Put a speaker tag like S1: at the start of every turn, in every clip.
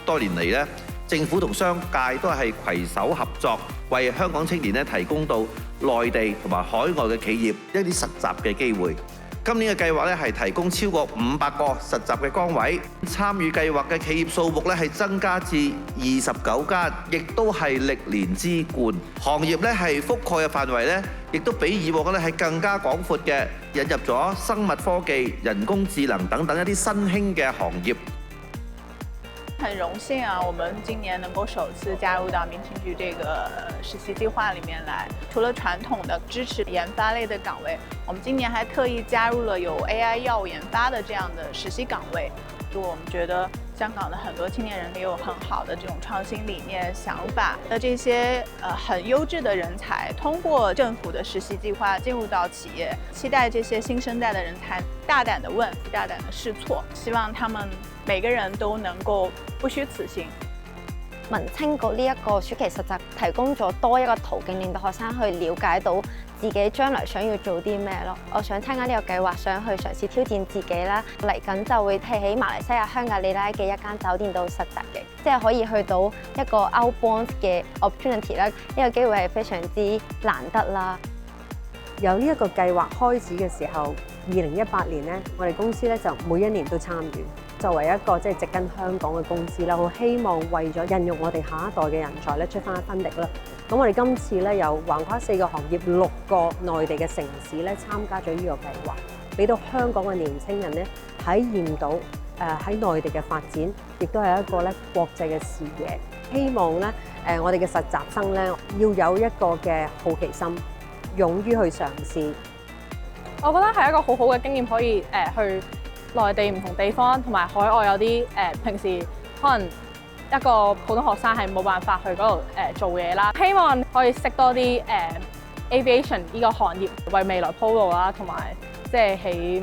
S1: 多年嚟咧，政府同商界都係攜手合作，為香港青年咧提供到內地同埋海外嘅企業一啲實習嘅機會。今年嘅計劃咧係提供超過500個實習嘅崗位，參與計劃嘅企業數目咧係增加至29間，亦都係歷年之冠。行業咧係覆蓋嘅範圍咧，亦都比以往咧係更加廣闊嘅，引入咗生物科技、人工智能等等一啲新興嘅行業。
S2: 很榮幸啊，我們今年能夠首次加入到民情局這個實習計劃裡面來。除了傳統的支持研發類的崗位，我們今年還特意加入了有 AI 藥物研發的這樣的實習崗位。就我們覺得香港的很多青年人也有很好的這種創新理念想法，那這些很優質的人才通過政府的實習計劃進入到企業，期待這些新生代的人才大膽的問，大膽的試錯，希望他們每個人都能夠不虛此行。
S3: 民青局呢一個暑期實習提供咗多一個途徑，令到學生去了解到自己將來想要做啲咩咯。我想參加呢個計劃，想去嘗試挑戰自己啦。嚟緊就會喺馬來西亞香格里拉嘅一間酒店度實習嘅，即係可以去到一個 outbound 嘅 opportunity 啦。呢個機會係非常之難得啦。
S4: 由呢一個計劃開始嘅時候，2018年咧，我哋公司咧就每一年都參與。作為一個即係植根香港嘅公司啦，好希望為咗孕育我哋下一代嘅人才咧出翻一分力啦。咁我哋今次咧有橫跨4個行業、6個內地嘅城市咧參加咗呢個計劃，俾到香港嘅年輕人咧體驗到喺內地嘅發展，亦都係一個咧國際嘅視野。希望咧我哋嘅實習生咧要有一個嘅好奇心，勇於去嘗試。
S5: 我覺得係一個好好嘅經驗，可以去內地唔同地方，同埋海外有啲平時可能一個普通學生係冇辦法去嗰度做嘢啦。希望可以識多啲aviation 呢個行業，為未來鋪路啦，同埋即係喺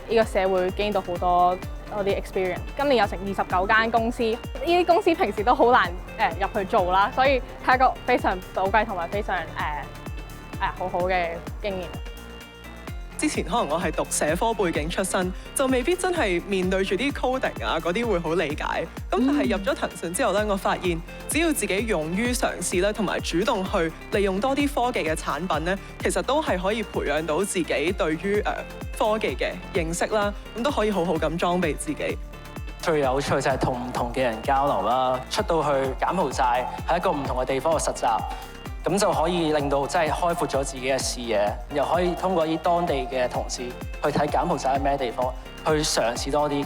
S5: 呢個社會經到好多啲 experience。今年有成29間公司，呢啲公司平時都好難入去做啦，所以係一個非常寶貴同埋非常好好嘅經驗。
S6: 之前可能我係讀社科背景出身，就未必真係面對住啲 coding 啊嗰啲會好理解。咁但係入咗騰訊之後咧，我發現只要自己勇於嘗試咧，同埋主動去利用多啲科技嘅產品咧，其實都係可以培養到自己對於科技嘅認識啦。咁都可以好好咁裝備自己。
S7: 最有趣就係同唔同嘅人交流啦，出到去柬埔寨喺一個唔同嘅地方嘅實習。咁就可以令到真係開闊咗自己嘅視野，又可以通過啲當地嘅同事去睇柬埔寨係咩地方，去嘗試多啲。